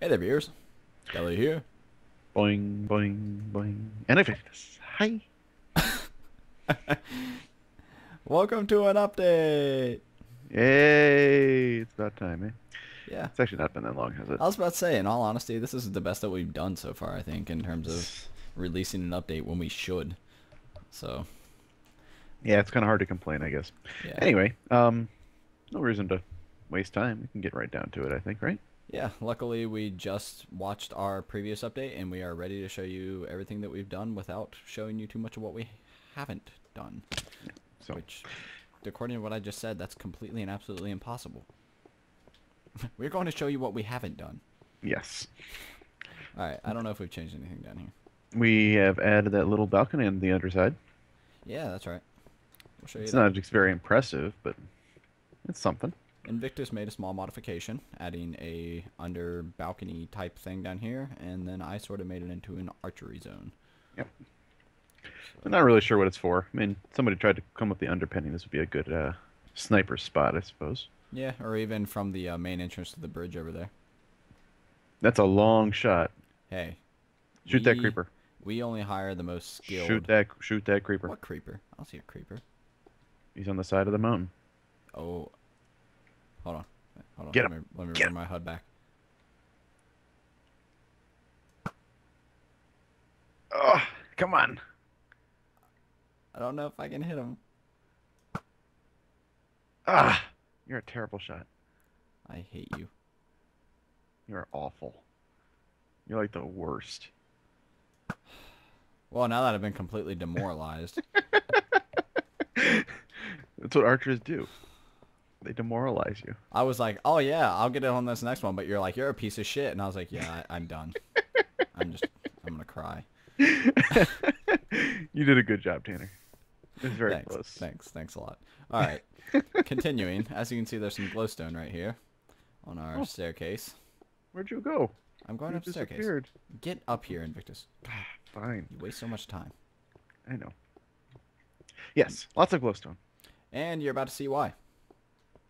Hey there, viewers. Deli here. Boing, boing, boing. And I fixed this. Hi. Welcome to an update. Yay. It's about time, eh? Yeah, It's actually not been that long, has it? I was about to say, in all honesty, this is the best that we've done so far, I think, in terms of releasing an update when we should. So, Yeah, it's kind of hard to complain, I guess. yeah. Anyway, no reason to waste time. We can get right down to it, I think, right? Yeah, luckily we just watched our previous update and we are ready to show you everything that we've done without showing you too much of what we haven't done. So, Which, according to what I just said, that's completely and absolutely impossible. We're going to show you what we haven't done. yes. Alright, I don't know if we've changed anything down here. We have added that little balcony on the underside. Yeah, that's right. We'll show you It's that. not just very impressive, but it's something. Invictus made a small modification, adding a under balcony type thing down here, and then I sort of made it into an archery zone. Yep. I'm So, not really sure what it's for. I mean, somebody tried to come up with the underpinning. This would be a good sniper spot, I suppose. yeah, or even from the main entrance to the bridge over there. That's a long shot. Hey, Shoot that we creeper. we only hire the most Shoot skilled. that creeper. What creeper? I don't see a creeper. He's on the side of the mountain. Oh, hold on, hold on. Get Let him. me let me Get bring him. my HUD back. Oh, come on. I don't know if I can hit him. Ah, you're a terrible shot. I hate you. You're awful. You're like the worst. Well, now that I've been completely demoralized, That's what archers do. They demoralize you. I was like, "Oh yeah, I'll get it on this next one." But you're like, "You're a piece of shit," and I was like, "Yeah, I'm done. I'm just, I'm gonna cry." You did a good job, Tanner. It was very Thanks, close. thanks, thanks a lot. All right, continuing. As you can see, there's some glowstone right here on our Oh, staircase. where'd you go? I'm going You up the staircase. disappeared. Get up here, Invictus. God, Fine. you waste so much time. I know. Yes, lots of glowstone. And you're about to see why.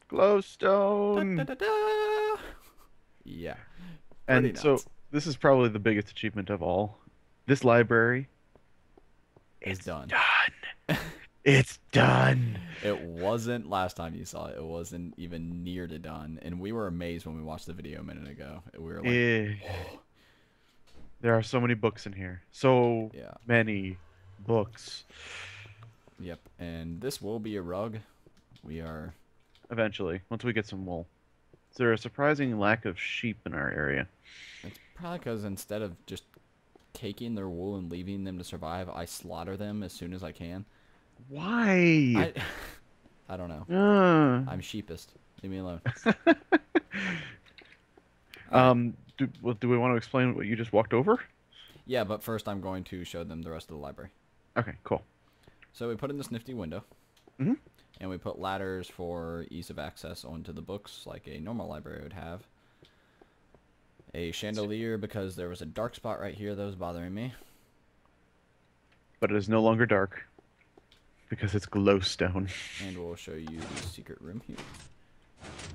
Da, da, Glowstone! da, da. Yeah, pretty And so nuts. this is probably the biggest achievement of all. This library, It's it's done. done. It's done. It wasn't last time you saw it. It wasn't even near to done. And we were amazed when we watched the video a minute ago. We were like, Eh, oh, there are so many books in here. So yeah. many books. Yep. And this will be a rug. We are. Eventually, once we get some wool. Is there a surprising lack of sheep in our area? It's probably because instead of just taking their wool and leaving them to survive, I slaughter them as soon as I can. Why? I. I don't know. Uh, I'm sheepist. Leave me alone. All right. do we want to explain what you just walked over? Yeah, but first I'm going to show them the rest of the library. Okay, cool. So we put in this nifty window. Hmm. And we put ladders for ease of access onto the books like a normal library would have. A chandelier because there was a dark spot right here that was bothering me. But it is no longer dark because it's glowstone. And we'll show you the secret room here.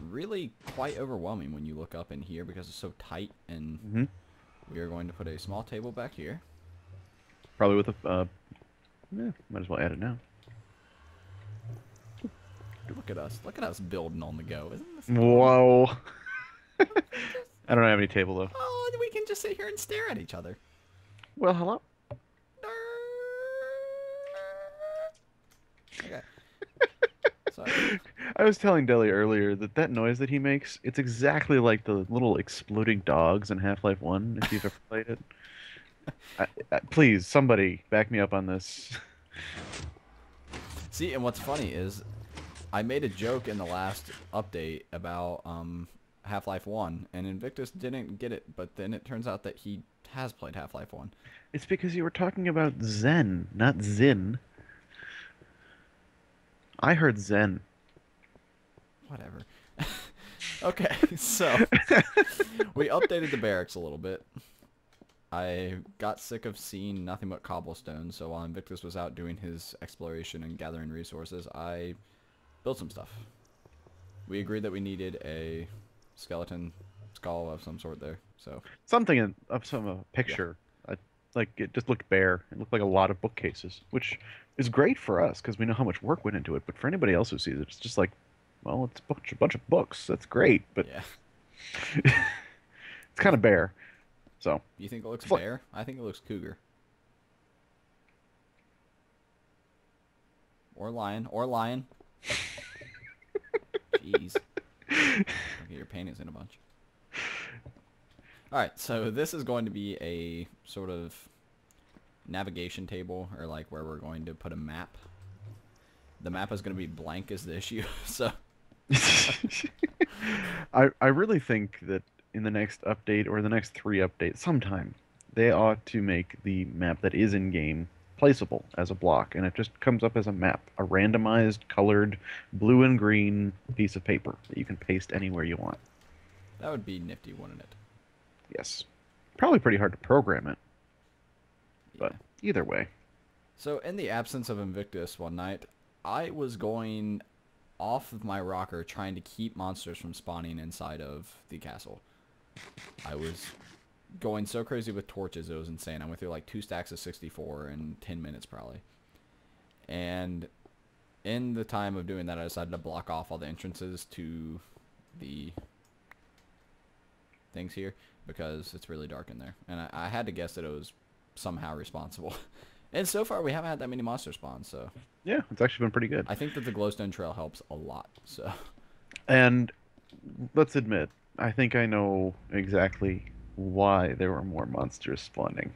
Really quite overwhelming when you look up in here because it's so tight. And Hmm. we are going to put a small table back here. Probably with a. Might as well add it now. Look at us. Look at us building on the go. Isn't this fun? Whoa. I don't have any table though. Oh, we can just sit here and stare at each other. Well, hello. Okay. So, I was telling Deli earlier that that noise that he makes, it's exactly like the little exploding dogs in Half-Life 1, if you've ever played it. Please, somebody back me up on this. see, and what's funny is I made a joke in the last update about Half-Life 1, and Invictus didn't get it, but then it turns out that he has played Half-Life 1. It's because you were talking about Zen, not Zin. I heard Zen. Whatever. Okay, so we updated the barracks a little bit. I got sick of seeing nothing but cobblestone, so while Invictus was out doing his exploration and gathering resources, I built some stuff. We agreed that we needed a skeleton skull of some sort there. So Something in of some yeah, picture. Like it just looked bare. It looked like a lot of bookcases, which is great for us because we know how much work went into it. But for anybody else who sees it, it's just like, well, it's a bunch of books. That's great, but yeah. it's kind of bare. So You think it looks fl- bear? I think it looks cougar. Or lion. Or lion. Jeez. Don't get your panties in a bunch. Alright, so this is going to be a sort of navigation table, or like where we're going to put a map. The map is going to be blank as the issue, so... I really think that in the next update or the next 3 updates, sometime they ought to make the map that is in game placeable as a block, and it just comes up as a map, a randomized, colored, blue and green piece of paper that you can paste anywhere you want. That would be nifty, wouldn't it? Yes, probably pretty hard to program it, but Yeah. either way. So in the absence of Invictus one night, I was going off of my rocker trying to keep monsters from spawning inside of the castle. I was going so crazy with torches, it was insane. I went through like 2 stacks of 64 in 10 minutes probably. And in the time of doing that, I decided to block off all the entrances to the things here because it's really dark in there. And I had to guess that it was somehow responsible. And so far, we haven't had that many monster spawns, so... Yeah, it's actually been pretty good. I think that the glowstone trail helps a lot, so... And let's admit, I think I know exactly why there were more monsters spawning.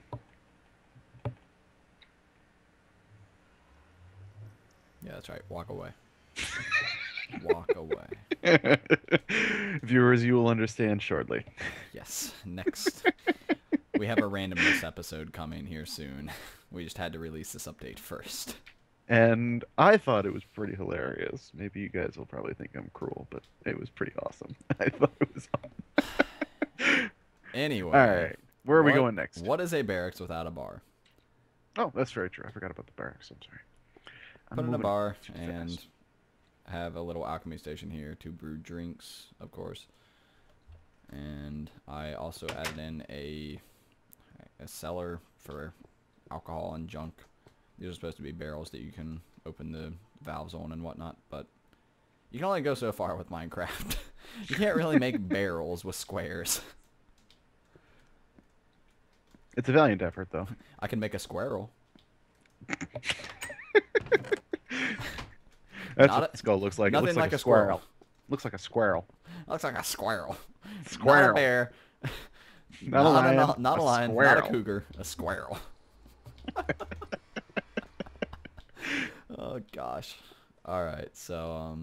Yeah, that's right. Walk away. Walk away. Viewers, you will understand shortly. Yes. Next. We have a randomness episode coming here soon. We just had to release this update first. And I thought it was pretty hilarious. Maybe you guys will probably think I'm cruel, but it was pretty awesome. I thought it was awesome. Anyway. All right. Where are we going next? What is a barracks without a bar? Oh, that's very true. I forgot about the barracks. I'm sorry. Put in a bar and have a little alchemy station here to brew drinks, of course. And I also added in a cellar for alcohol and junk. These are supposed to be barrels that you can open the valves on and whatnot, but you can only go so far with Minecraft. You can't really make barrels with squares. It's a valiant effort, though. I can make a squirrel. That's what the skull looks like. It Nothing looks like a squirrel. Looks like a squirrel. Looks like a squirrel. Squirrel. Not a bear. Not a lion. Not a lion. Squirrel. Not a cougar. A squirrel. Oh gosh. All right. So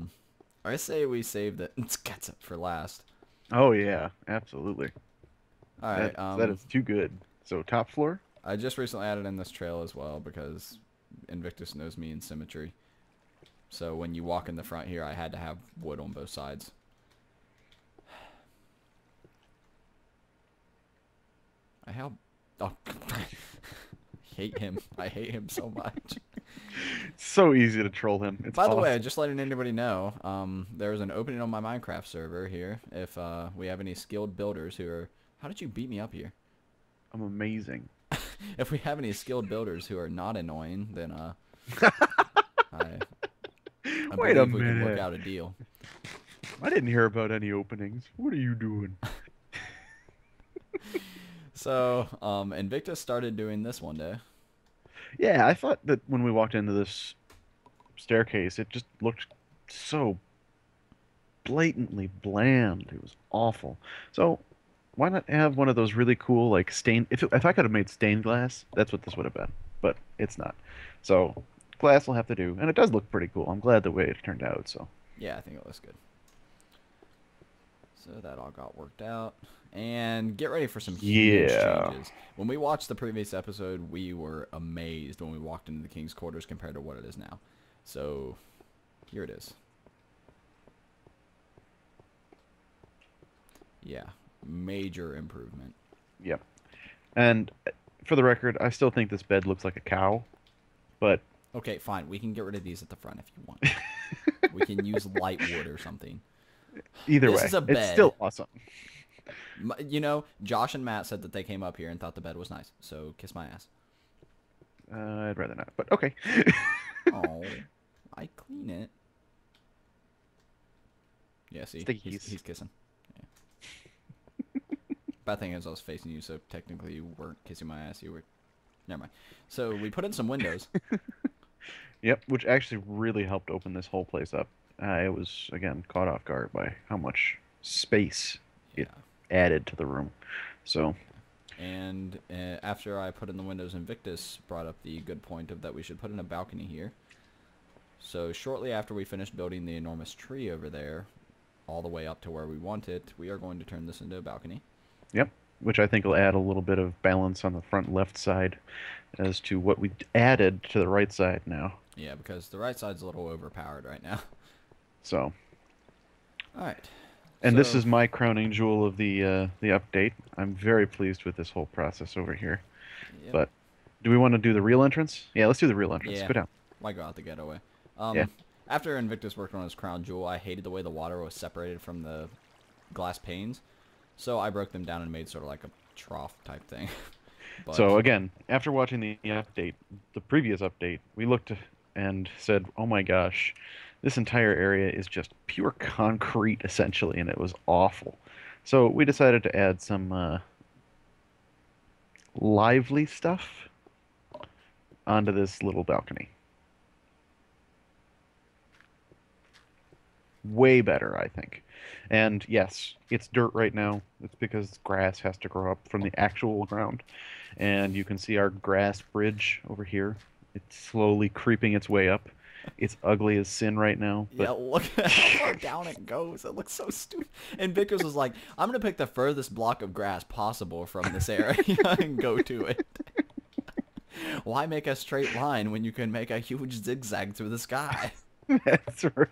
I say we save the Un-Tss for last. Oh yeah, absolutely. All right. That is too good. So top floor. I just recently added in this trail as well because Invictus knows me in symmetry. So when you walk in the front here, I had to have wood on both sides. I have... Oh, hate him. I hate him so much. So easy to troll him. It's By the awesome. way, just letting anybody know, there's an opening on my Minecraft server here. If we have any skilled builders who are... How did you beat me up here? I'm amazing. If we have any skilled builders who are not annoying, then I Wait a believe we can work minute. out a deal. I didn't hear about any openings. What are you doing? So, Invictus started doing this one day. Yeah, I thought that when we walked into this staircase, it just looked so blatantly bland. It was awful. So why not have one of those really cool, like, stained... If I could have made stained glass, that's what this would have been. But it's not. So glass will have to do. And it does look pretty cool. I'm glad the way it turned out, so... Yeah, I think it looks good. So that all got worked out. And get ready for some huge changes. When we watched the previous episode, we were amazed when we walked into the King's Quarters compared to what it is now. So, here it is. Yeah, major improvement. Yep. And for the record, I still think this bed looks like a cow, but... Okay, fine. We can get rid of these at the front if you want. We can use light wood or something. Either This way, is a it's bed. still awesome. You know, Josh and Matt said that they came up here and thought the bed was nice. So kiss my ass. I'd rather not, but okay. Oh, I clean it. Yeah, see, Stickies. he's kissing. Yeah. Bad thing is I was facing you, so technically you weren't kissing my ass. You were. Never mind. So we put in some windows. Yep, which actually really helped open this whole place up. I was, again, caught off guard by how much space Yeah. it added to the room. So, And after I put in the windows, Invictus brought up the good point of that we should put in a balcony here. So shortly after we finished building the enormous tree over there, all the way up to where we want it, we are going to turn this into a balcony. yep, which I think will add a little bit of balance on the front left side as to what we added to the right side now. Yeah, because the right side's a little overpowered right now. So, All right. and this So- is my crowning jewel of the update. I'm very pleased with this whole process over here. Yep. But do we want to do the real entrance? Yeah, let's do the real entrance. Yeah. Go down. Why go out the getaway? Yeah. After Invictus worked on his crown jewel, I hated the way the water was separated from the glass panes. So I broke them down and made sort of like a trough type thing. But, So again, after watching the update, the previous update, we looked and said, "Oh my gosh, this entire area is just pure concrete essentially," and it was awful. So we decided to add some lively stuff onto this little balcony. Way better, I think. And yes, it's dirt right now. It's because grass has to grow up from the actual ground. And you can see our grass bridge over here. It's slowly creeping its way up. It's ugly as sin right now. But yeah, look at how far down it goes. It looks so stupid. And Vickers was like, I'm going to pick the furthest block of grass possible from this area and go to it. Why make a straight line when you can make a huge zigzag through the sky? that's right.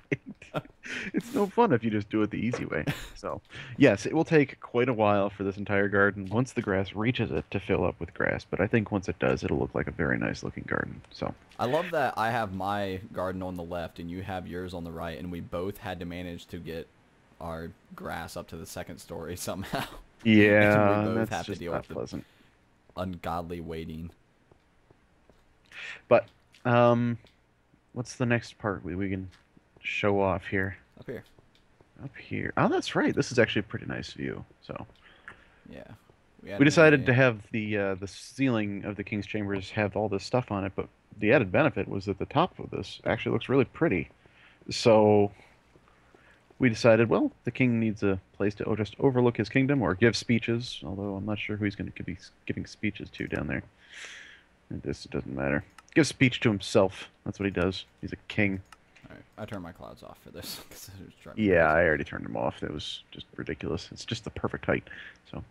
It's no fun if you just do it the easy way. So, yes, it will take quite a while for this entire garden, once the grass reaches it, to fill up with grass. But I think once it does, it'll look like a very nice looking garden. So, I love that I have my garden on the left and you have yours on the right, and we both had to manage to get our grass up to the second story somehow. yeah, we both that's have to just deal not with the pleasant. ungodly waiting. But, what's the next part we can show off here? Up here. Up here. Oh, that's right. This is actually a pretty nice view. So Yeah. we decided to have the ceiling of the King's Chambers have all this stuff on it, but the added benefit was that the top of this actually looks really pretty. So we decided, well, the king needs a place to just overlook his kingdom or give speeches, although I'm not sure who he's going to be giving speeches to down there. This doesn't matter. Give speech to himself. That's what he does. He's a king. Alright, I turned my clouds off for this. 'Cause it was driving me Yeah, crazy. I already turned them off. It was just ridiculous. It's just the perfect height. So,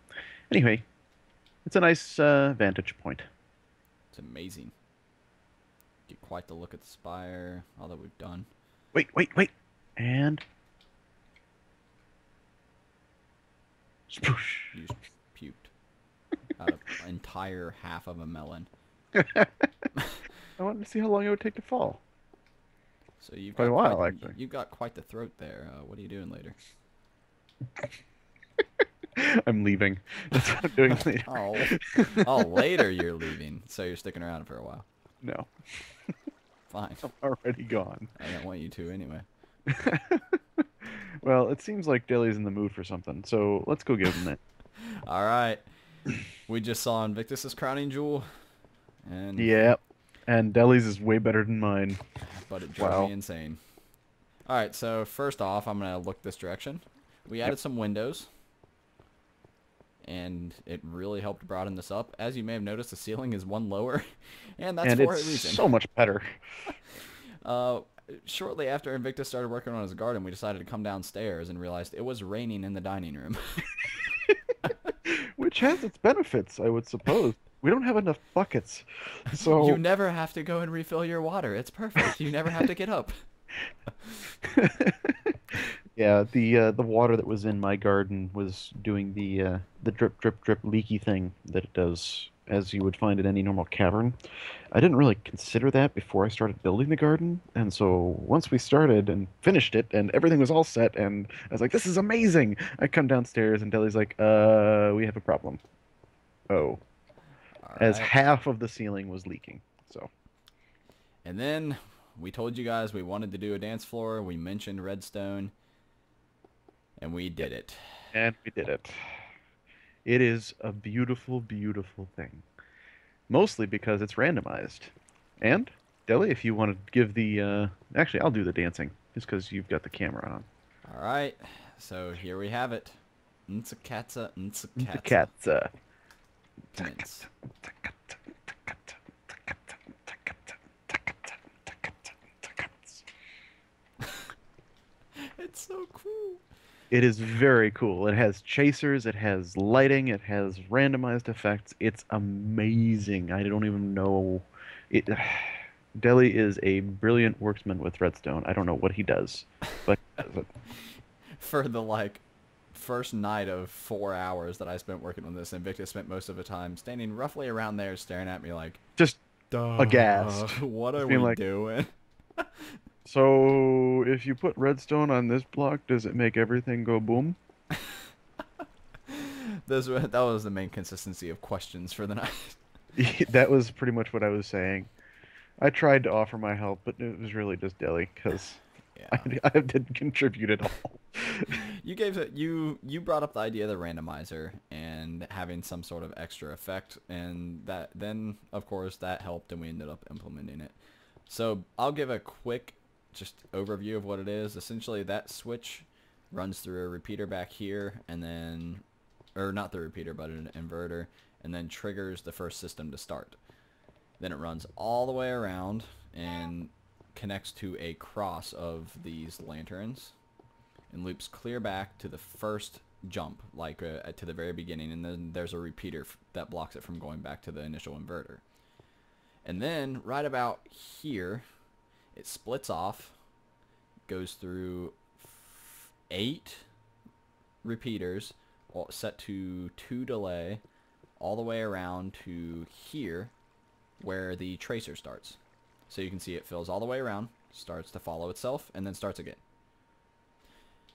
anyway, it's a nice vantage point. It's amazing. Get quite the look at the spire, all that we've done. Wait, wait, wait. And... Spoosh. You just puked out of an entire half of a melon. I wanted to see how long it would take to fall. So you've Quite got a while, quite, actually. you've got quite the throat there. What are you doing later? I'm leaving. That's what I'm doing later. Oh, later you're leaving, so you're sticking around for a while. No, Fine. I'm already gone. I don't want you to anyway. Well, it seems like Deli's in the mood for something, so let's go give him that. All right. We just saw Invictus's crowning jewel, and Yep. And Deli's is way better than mine. but it drove Wow. me insane. All right, so first off, I'm gonna look this direction. We added some windows, and it really helped broaden this up. As you may have noticed, the ceiling is one lower, and that's And for a it's reason. so much better. Shortly after Invictus started working on his garden, we decided to come downstairs and realized it was raining in the dining room. Which has its benefits, I would suppose. We don't have enough buckets, so... You never have to go and refill your water. It's perfect. You never have to get up. Yeah, the water that was in my garden was doing the drip drip drip leaky thing that it does as you would find in any normal cavern. I didn't really consider that before I started building the garden, and so once we started and finished it, and everything was all set, and I was like, "This is amazing!" I come downstairs, and Deli's like, we have a problem." Oh, All as right. half of the ceiling was leaking. So, And then we told you guys we wanted to do a dance floor. We mentioned redstone, and we did it. and we did it. It is a beautiful, beautiful thing. Mostly because it's randomized. And, Deli, if you want to give the, actually, I'll do the dancing, just because you've got the camera on. All right. So here we have it. Un-Tss, The cat's, mints. It's so cool. It is very cool. It has chasers, it has lighting, it has randomized effects. It's amazing. I don't even know. It, Deli is a brilliant worksman with redstone. I don't know what he does, but he does it. For the like first night of 4 hours that I spent working on this, Invictus spent most of the time standing roughly around there staring at me like, Just duh, aghast. what are Just we being like, doing? so if you put redstone on this block, does it make everything go boom? That was the main consistency of questions for the night. That was pretty much what I was saying. I tried to offer my help, but it was really just Deli because Yeah. I didn't contribute at all. You gave it. You brought up the idea of the randomizer and having some sort of extra effect, and that then of course that helped, and we ended up implementing it. So I'll give a quick just overview of what it is. Essentially, that switch runs through a repeater back here, and then, or not the repeater, but an inverter, and then triggers the first system to start. Then it runs all the way around and connects to a cross of these lanterns and loops clear back to the first jump, like to the very beginning, and then there's a repeater that blocks it from going back to the initial inverter. And then right about here, it splits off, goes through 8 repeaters, set to 2 delay, all the way around to here, where the tracer starts. So you can see it fills all the way around, starts to follow itself, and then starts again.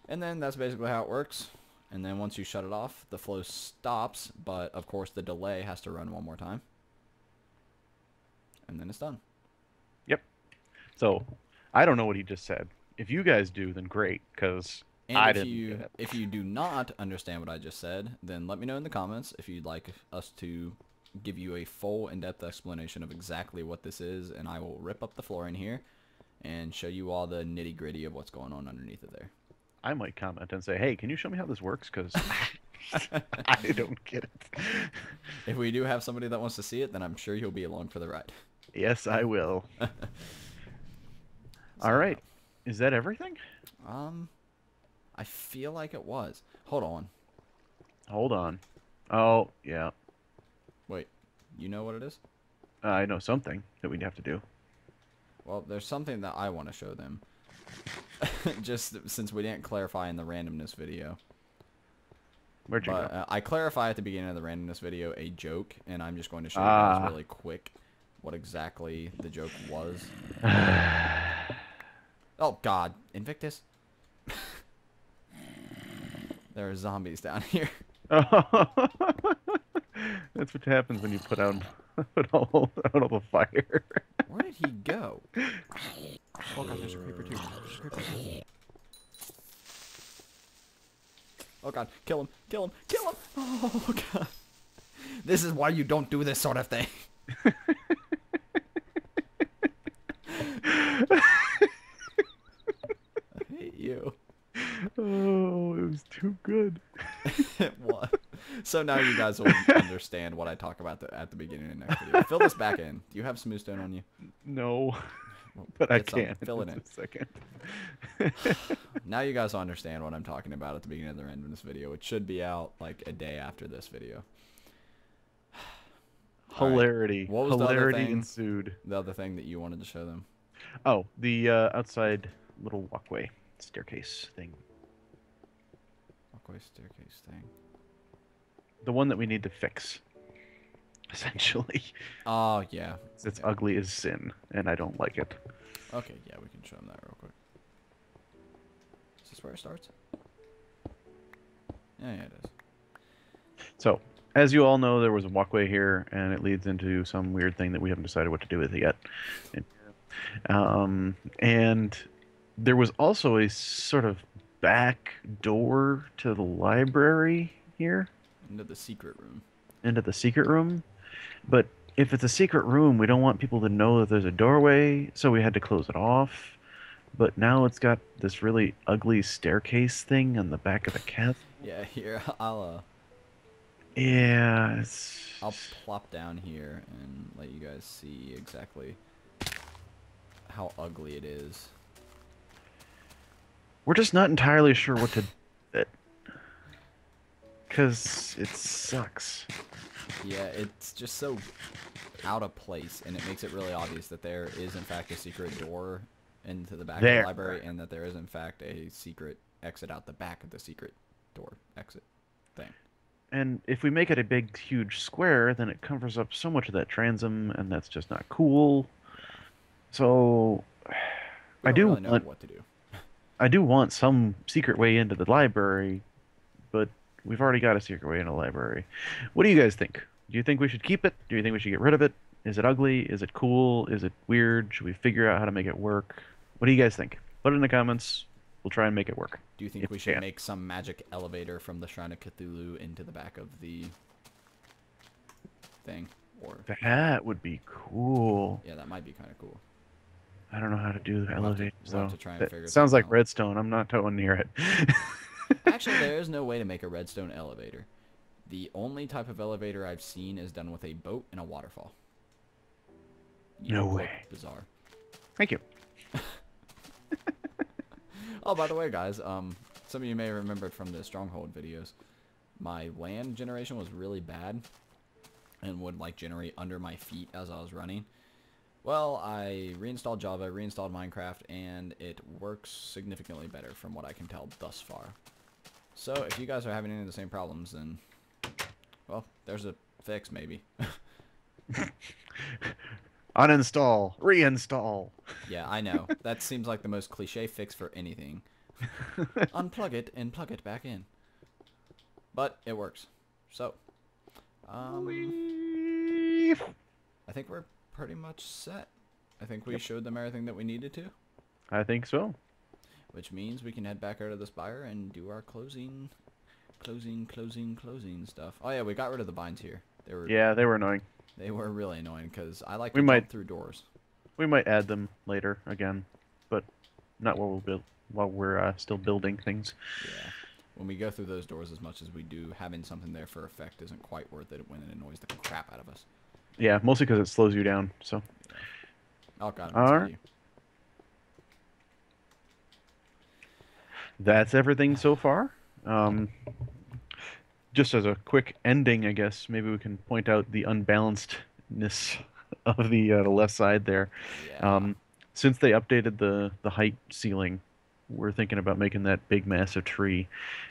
And then that's basically how it works. And then once you shut it off, the flow stops, but of course the delay has to run one more time. And then it's done. Yep. So I don't know what he just said. If you guys do, then great, because And I if didn't you get it. if you do not understand what I just said, then let me know in the comments if you'd like us to give you a full in-depth explanation of exactly what this is, and I will rip up the floor in here and show you all the nitty-gritty of what's going on underneath it there. I might comment and say, "Hey, can you show me how this works?" Because I don't get it. If we do have somebody that wants to see it, then I'm sure you'll be along for the ride. Yes, I will. All right. Is that everything? I feel like it was. Hold on. Hold on. Oh, yeah. Wait. You know what it is? I know something that we'd have to do. Well, there's something that I want to show them. Just since we didn't clarify in the randomness video. Where'd you But go? I clarify at the beginning of the randomness video a joke, and I'm just going to show you guys really quick what exactly the joke was. Oh, God. Invictus? There are zombies down here. That's what happens when you put out all the fire. Where did he go? Oh, God, there's a creeper, too. Creeper. Oh, God. Kill him. Kill him. Kill him. Oh, God. This is why you don't do this sort of thing. I hate you. Oh, it was too good. It was. So now you guys will understand what I talk about at the beginning of the next video. Fill this back in. Do you have smooth stone on you? No, Well, but I get some. can. Fill it in. A second. Now you guys will understand what I'm talking about at the beginning of the end of this video. It should be out like a day after this video. Hilarity. What was the other Hilarity thing? ensued. The other thing that you wanted to show them. Oh, the outside little walkway staircase thing. Walkway staircase thing. The one that we need to fix. essentially. Oh, yeah. It's Okay. ugly as sin, and I don't like it. Okay, yeah, we can show them that real quick. Is this where it starts? Yeah, it is. So, as you all know, there was a walkway here, and it leads into some weird thing that we haven't decided what to do with it yet. And there was also a sort of back door to the library here, Into the secret room. into the secret room. But if it's a secret room, we don't want people to know that there's a doorway, so we had to close it off. But now it's got this really ugly staircase thing on the back of the castle. Yeah, here, Yeah, I'll plop down here and let you guys see exactly how ugly it is. we're just not entirely sure what to do with it. Because it sucks. Yeah, it's just so out of place, and it makes it really obvious that there is, in fact, a secret door into the back of the library, and that there is, in fact, a secret exit out the back of the secret door exit thing. And if we make it a big, huge square, then it covers up so much of that transom, and that's just not cool. So, We I don't do really know want, what to do. I do want some secret way into the library, but we've already got a secret way into the library. What do you guys think? Do you think we should keep it? Do you think we should get rid of it? Is it ugly? Is it cool? Is it weird? Should we figure out how to make it work? What do you guys think? Put it in the comments. We'll try and make it work. Do you think If we we should can. make some magic elevator from the Shrine of Cthulhu into the back of the thing? Or That would be cool. yeah, that might be kind of cool. I don't know how to do elevators we'll have though. to try and That figure sounds something like out. redstone. I'm not going near it. Actually, there is no way to make a redstone elevator. The only type of elevator I've seen is done with a boat and a waterfall. No Look way. bizarre. Thank you. Oh, by the way, guys, some of you may remember it from the Stronghold videos. My land generation was really bad and would like generate under my feet as I was running. Well, I reinstalled Java, reinstalled Minecraft, and it works significantly better from what I can tell thus far. So if you guys are having any of the same problems, then, well, there's a fix maybe. Uninstall. Reinstall. Yeah, I know. That seems like the most cliche fix for anything. Unplug it and plug it back in. But it works. So, Leave. I think we're pretty much set. I think we showed them everything that we needed to, I think so. which means we can head back out of the spire and do our closing stuff. Oh yeah, we got rid of the vines here. Yeah, they were annoying. They were really annoying because I like We to might- jump through doors. We might add them later again, but not while we're still building things. Yeah. When we go through those doors as much as we do, having something there for effect isn't quite worth it when it annoys the crap out of us. Yeah, mostly because it slows you down. So. Oh god, I'm Alright. telling you. That's everything so far. Just as a quick ending, I guess maybe we can point out the unbalancedness of the left side there. Yeah. Since they updated the height ceiling, we're thinking about making that big massive tree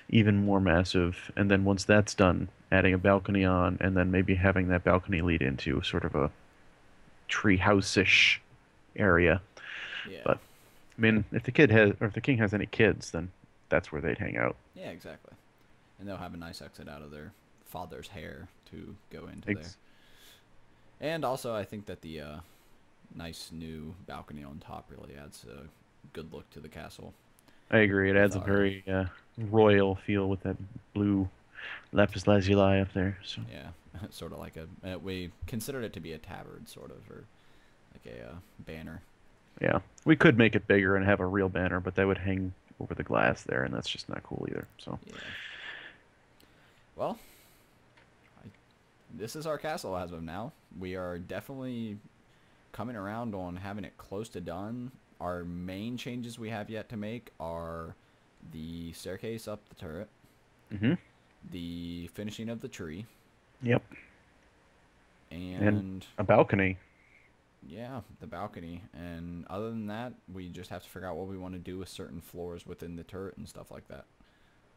even more massive, and then once that's done, adding a balcony on, and then maybe having that balcony lead into sort of a tree house-ish area. Yeah. But I mean, if the king has any kids, then that's where they'd hang out. Yeah, exactly. And they'll have a nice exit out of their father's hair to go into there. And also, I think that the nice new balcony on top really adds a good look to the castle. I agree. It adds a very royal feel with that blue lapis lazuli up there. So Yeah, sort of like a we considered it to be a tabard, sort of, or like a banner. yeah, we could make it bigger and have a real banner, but that would hang over the glass there, and that's just not cool either. So Yeah. Well, this is our castle as of now. We are definitely coming around on having it close to done. Our main changes we have yet to make are the staircase up the turret, Mhm. the finishing of the tree, Yep. and A balcony. yeah, the balcony. And other than that, we just have to figure out what we want to do with certain floors within the turret and stuff like that.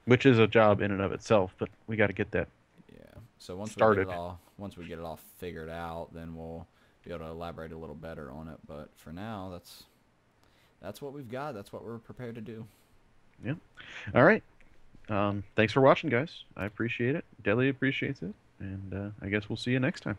Which is a job in and of itself, but we got to get that Yeah. So started. once we get it all figured out, then we'll be able to elaborate a little better on it. But for now, that's what we've got. That's what we're prepared to do. Yeah. All right. Thanks for watching, guys. I appreciate it. Deli appreciates it, and I guess we'll see you next time.